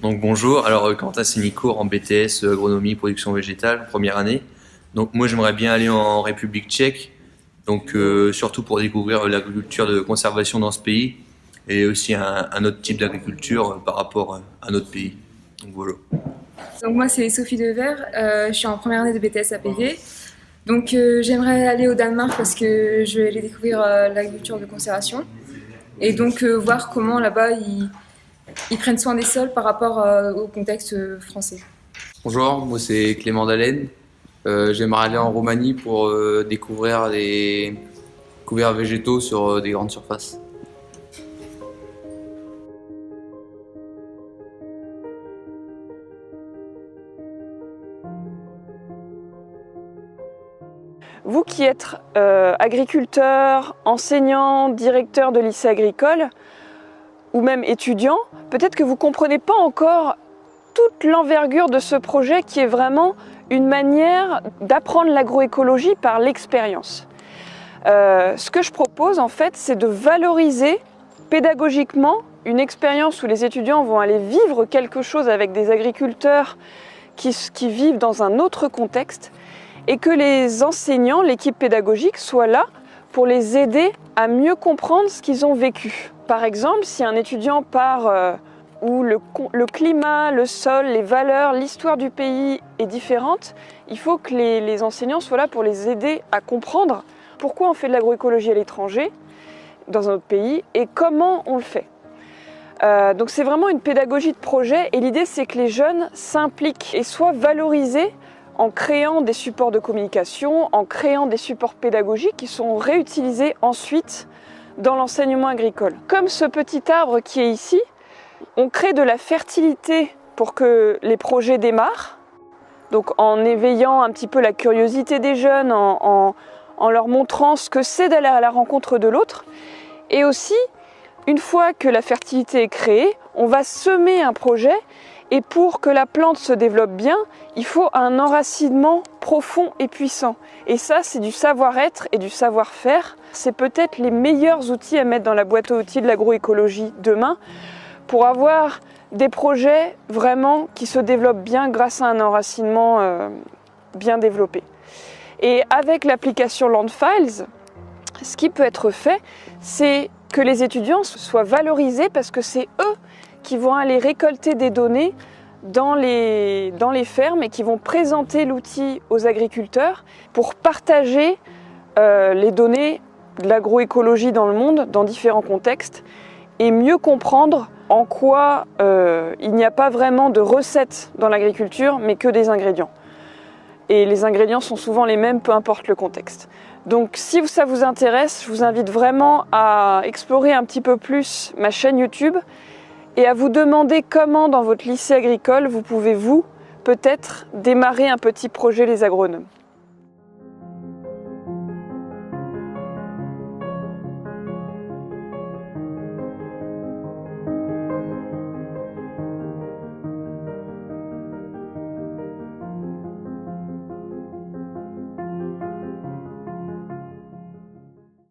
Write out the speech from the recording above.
Donc bonjour, alors Quentin Sénicourt en BTS agronomie production végétale, première année. Donc moi j'aimerais bien aller en République tchèque, donc surtout pour découvrir l'agriculture de conservation dans ce pays et aussi un autre type d'agriculture par rapport à notre pays. Donc voilà. Donc moi c'est Sophie Devers, je suis en première année de BTS APV. Donc j'aimerais aller au Danemark parce que je vais aller découvrir l'agriculture de conservation et donc voir comment là-bas ils prennent soin des sols par rapport au contexte français. Bonjour, moi c'est Clément Dallène. J'aimerais aller en Roumanie pour découvrir les couverts végétaux sur des grandes surfaces. Vous qui êtes agriculteur, enseignant, directeur de lycée agricole ou même étudiant, peut-être que vous ne comprenez pas encore toute l'envergure de ce projet qui est vraiment une manière d'apprendre l'agroécologie par l'expérience. Ce que je propose en fait, c'est de valoriser pédagogiquement une expérience où les étudiants vont aller vivre quelque chose avec des agriculteurs qui vivent dans un autre contexte et que les enseignants, l'équipe pédagogique, soient là pour les aider à mieux comprendre ce qu'ils ont vécu. Par exemple, si un étudiant part où le climat, le sol, les valeurs, l'histoire du pays est différente, il faut que les enseignants soient là pour les aider à comprendre pourquoi on fait de l'agroécologie à l'étranger, dans un autre pays, et comment on le fait. Donc c'est vraiment une pédagogie de projet, et l'idée c'est que les jeunes s'impliquent et soient valorisés en créant des supports de communication, en créant des supports pédagogiques qui sont réutilisés ensuite dans l'enseignement agricole. Comme ce petit arbre qui est ici, on crée de la fertilité pour que les projets démarrent, donc en éveillant un petit peu la curiosité des jeunes, en leur montrant ce que c'est d'aller à la rencontre de l'autre. Et aussi, une fois que la fertilité est créée, on va semer un projet. Et pour que la plante se développe bien, il faut un enracinement profond et puissant. Et ça, c'est du savoir-être et du savoir-faire. C'est peut-être les meilleurs outils à mettre dans la boîte à outils de l'agroécologie demain pour avoir des projets vraiment qui se développent bien grâce à un enracinement bien développé. Et avec l'application Landfiles, ce qui peut être fait, c'est que les étudiants soient valorisés parce que c'est eux qui vont aller récolter des données dans les fermes et qui vont présenter l'outil aux agriculteurs pour partager les données de l'agroécologie dans le monde, dans différents contextes, et mieux comprendre en quoi il n'y a pas vraiment de recettes dans l'agriculture, mais que des ingrédients. Et les ingrédients sont souvent les mêmes, peu importe le contexte. Donc si ça vous intéresse, je vous invite vraiment à explorer un petit peu plus ma chaîne YouTube et à vous demander comment dans votre lycée agricole vous pouvez peut-être démarrer un petit projet les agronomes.